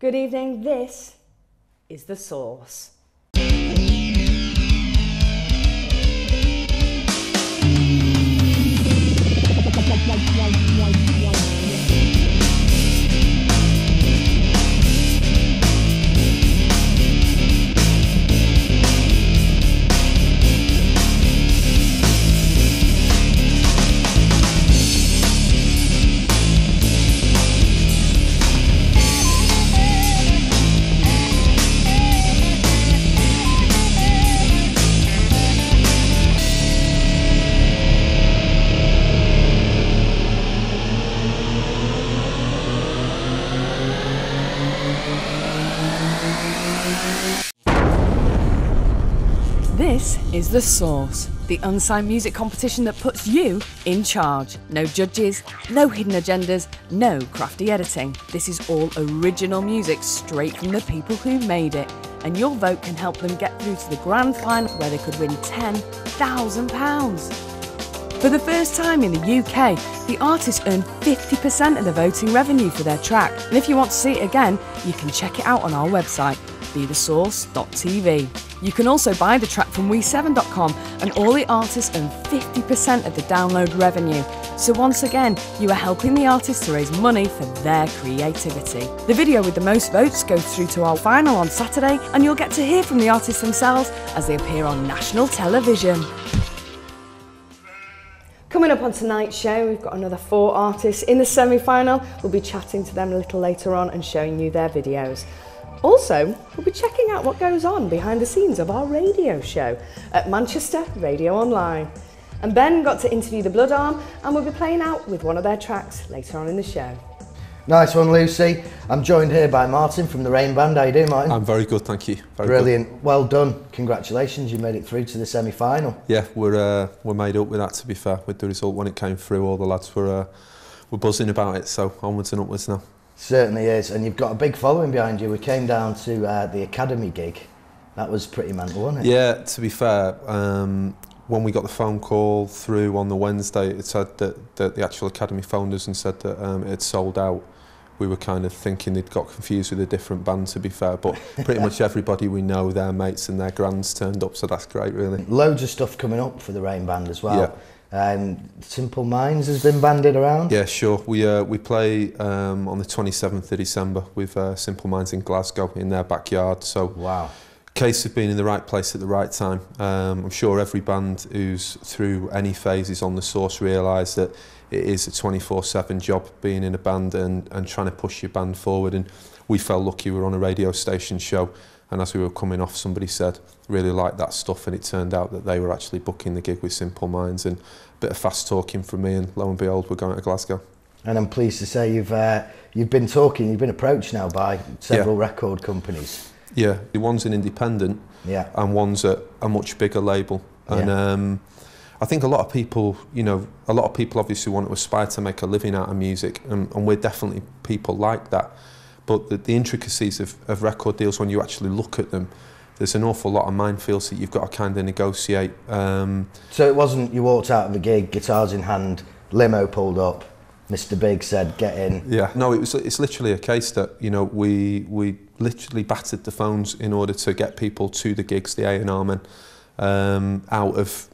Good evening, this is The Source. This is The Source, the unsigned music competition that puts you in charge. No judges, no hidden agendas, no crafty editing. This is all original music straight from the people who made it. And your vote can help them get through to the grand final where they could win £10,000. For the first time in the UK, the artists earn 50% of the voting revenue for their track. And if you want to see it again, you can check it out on our website, bethesource.tv. You can also buy the track from we7.com, and all the artists earn 50% of the download revenue. So once again, you are helping the artists to raise money for their creativity. The video with the most votes goes through to our final on Saturday, and you'll get to hear from the artists themselves as they appear on national television. Coming up on tonight's show, we've got another 4 artists in the semi-final. We'll be chatting to them a little later on and showing you their videos. Also, we'll be checking out what goes on behind the scenes of our radio show at Manchester Radio Online. And Ben got to interview the Blood Arm, and we'll be playing out with one of their tracks later on in the show. Nice one, Lucy. I'm joined here by Martin from the Rain Band. How you doing, Martin? I'm very good, thank you. Very Brilliant. Good. Well done. Congratulations, you made it through to the semi-final. Yeah, we're made up with that, to be fair, with the result when it came through. All the lads were buzzing about it, so onwards and upwards now. Certainly is, and you've got a big following behind you. We came down to the Academy gig. That was pretty mental, wasn't it? Yeah, to be fair, when we got the phone call through on the Wednesday, it said that the actual Academy phoned us and said that it had sold out. We were kind of thinking they'd got confused with a different band, to be fair, but pretty much everybody we know, their mates and their grands turned up, so that's great, really. Loads of stuff coming up for the Rain Band as well. Yeah. Simple Minds has been banded around. Yeah, sure. We play on the 27th of December with Simple Minds in Glasgow in their backyard. So wow. Case of being in the right place at the right time. I'm sure every band who's through any phases on The Source realise that it is a 24/7 job being in a band and trying to push your band forward. And we felt lucky we were on a radio station show, and as we were coming off, somebody said, really like that stuff, and it turned out that they were actually booking the gig with Simple Minds, and a bit of fast talking from me, and lo and behold, we're going to Glasgow. And I'm pleased to say you've been approached now by several record companies. Yeah, one's an independent, and one's a much bigger label, and I think a lot of people obviously want to aspire to make a living out of music, and we're definitely people like that. But the intricacies of record deals, when you actually look at them, there's an awful lot of minefields that you've got to kind of negotiate. So it wasn't you walked out of the gig, guitars in hand, limo pulled up, Mr. Big said, get in. Yeah, no, it's literally a case that, we literally battered the phones in order to get people to the gigs, the A&R men. Out of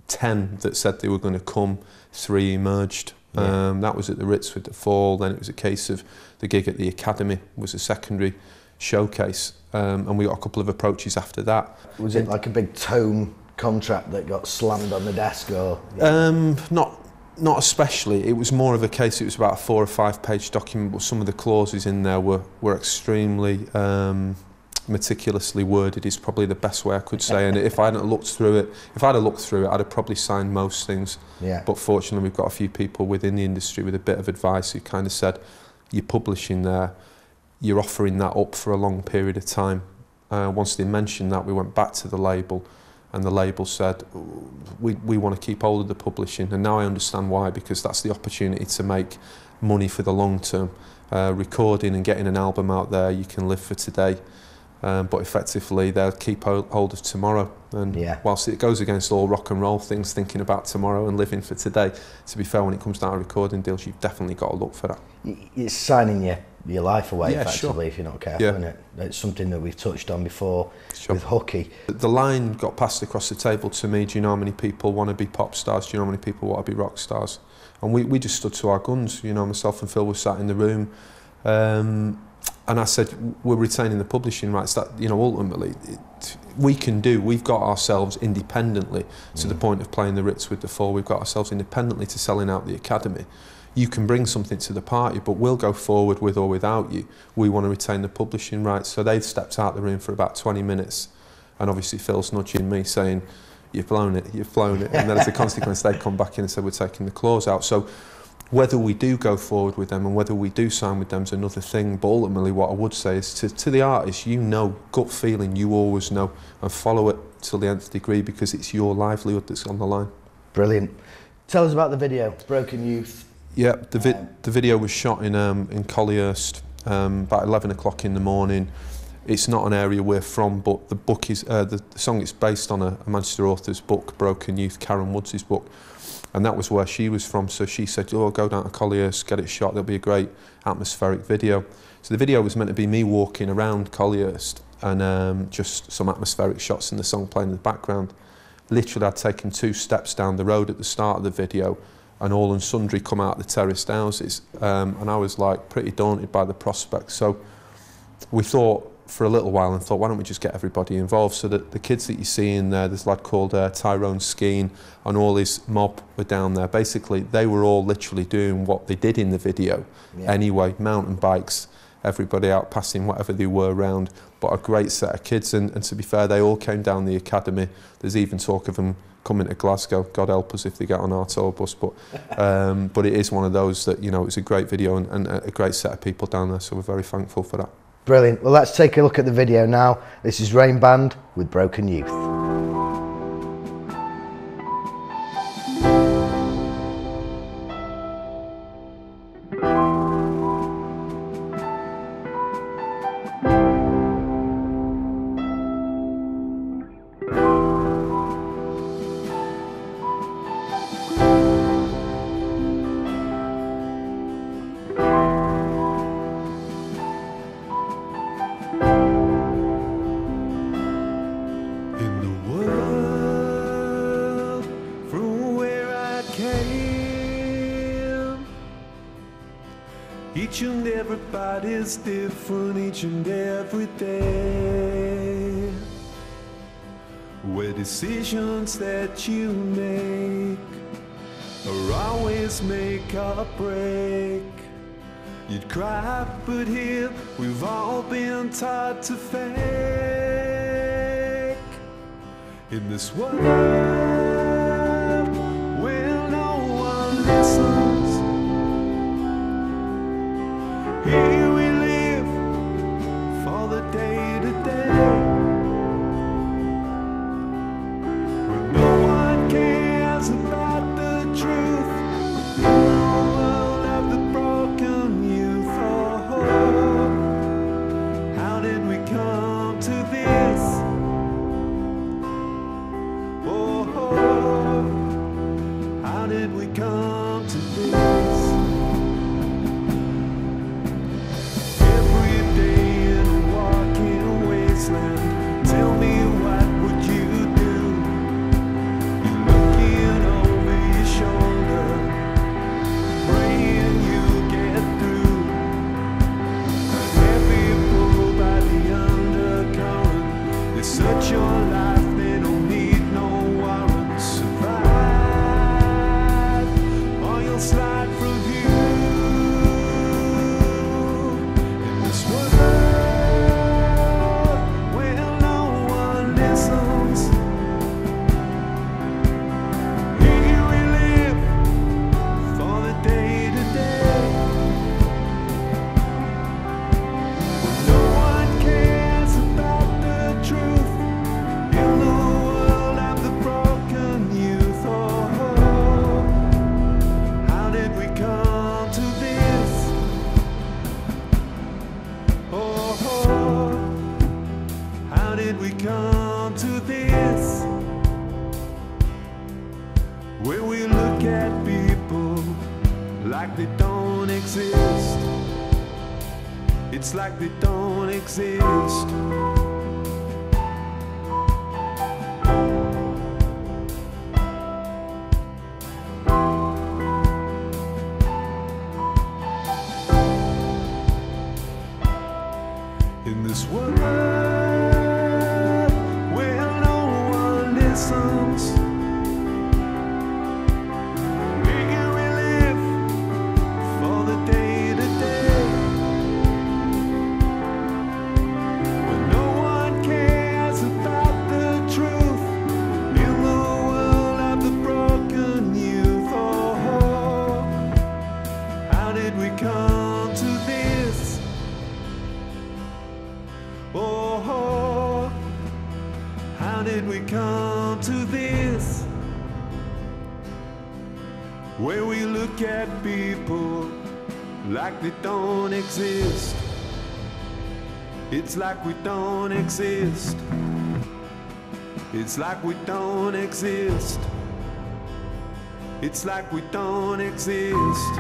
10 that said they were going to come, 3 emerged. That was at the Ritz with The Fall. Then it was a case of the gig at the Academy was a secondary showcase, and we got a couple of approaches after that. Was it like a big tome contract that got slammed on the desk, or? Not especially. It was more of a case. It was about a 4 or 5 page document, but some of the clauses in there were extremely meticulously worded, is probably the best way I could say. And if I hadn't looked through it, I'd have probably signed most things. Yeah. But fortunately, we've got a few people within the industry with a bit of advice who kind of said, you're publishing there, you're offering that up for a long period of time. Once they mentioned that, we went back to the label, and the label said, we want to keep hold of the publishing. And now I understand why, because that's the opportunity to make money for the long term. Recording and getting an album out there, you can live for today. But effectively they'll keep hold of tomorrow, and whilst it goes against all rock and roll things, thinking about tomorrow and living for today, to be fair, when it comes down to recording deals, you've definitely got to look for that. It's signing your your life away, Yeah, effectively, sure. if you're not careful, Yeah. isn't it? It's something that we've touched on before Sure. with Hooky. The line got passed across the table to me, do you know how many people want to be pop stars? Do you know how many people want to be rock stars? And we just stood to our guns, you know, myself and Phil were sat in the room. And I said, we're retaining the publishing rights. That, you know, ultimately, we've got ourselves independently to the point of playing the Ritz with the Four. We've got ourselves independently to selling out the Academy. You can bring something to the party, but we'll go forward with or without you. We want to retain the publishing rights. So they've stepped out the room for about 20 minutes. And obviously Phil's nudging me saying, you've blown it, you've blown it. And then as a consequence, they come back in and said, we're taking the clause out. So whether we do go forward with them and whether we do sign with them is another thing. But ultimately what I would say is to the artist, you know, gut feeling, you always know, and follow it till the nth degree because it's your livelihood that's on the line. Brilliant. Tell us about the video, Broken Youth. Yeah, the video was shot in Collyhurst about 11 o'clock in the morning. It's not an area we're from, but the book is the song is based on a Manchester author's book, Broken Youth, Karen Woods' book, and that was where she was from. So she said, "Oh, go down to Collyhurst, get it shot. There'll be a great atmospheric video." So the video was meant to be me walking around Collyhurst and just some atmospheric shots and the song playing in the background. Literally, I'd taken 2 steps down the road at the start of the video, and all and sundry come out the terraced houses, and I was like pretty daunted by the prospect. So we thought for a little while and thought, why don't we just get everybody involved? So that the kids that you see in there, there's a lad called Tyrone Skeen, and all his mob were down there. Basically, they were all literally doing what they did in the video anyway, mountain bikes, everybody out passing whatever they were around, but a great set of kids. And to be fair, they all came down the Academy. There's even talk of them coming to Glasgow, God help us if they get on our tour bus, but it is one of those that, you know, it's a great video and a great set of people down there, so we're very thankful for that. Brilliant. Well, let's take a look at the video now. This is Rain Band with Broken Youth. Each and everybody's different each and every day. Where decisions that you make are always make or break. You'd cry, but here we've all been taught to fake. In this world where no one listens, here we live for the day to day, when no one cares about the truth in the world of the broken youth. Oh, how did we come to this? Oh, how did we come to this? Tell me, what would you do? You're looking over your shoulder, praying you get through. A heavy pull by the undercurrent. They search your life, they don't need no warrant. Survive, or you'll slide from view. In this world come to this, where we look at people like they don't exist, It's like they don't exist. In this world where no one listens, we can live for the day to day. When no one cares about the truth in the world of the broken youth. Oh, how did we come to this? Oh, how did we come to this? Where we look at people like they don't exist. It's like we don't exist. It's like we don't exist. It's like we don't exist.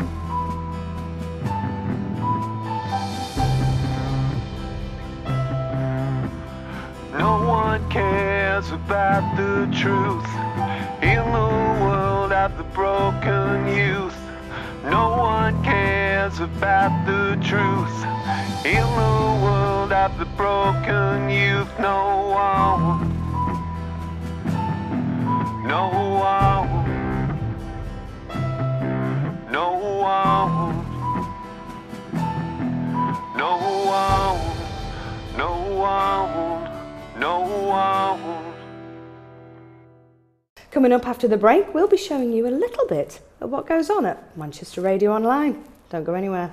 No one cares about the truth in the world of the broken youth. No one cares about the truth in the world of the broken youth. No one. No one. No one. No one. No one. No one. Coming up after the break, we'll be showing you a little bit of what goes on at Manchester Radio Online. Don't go anywhere.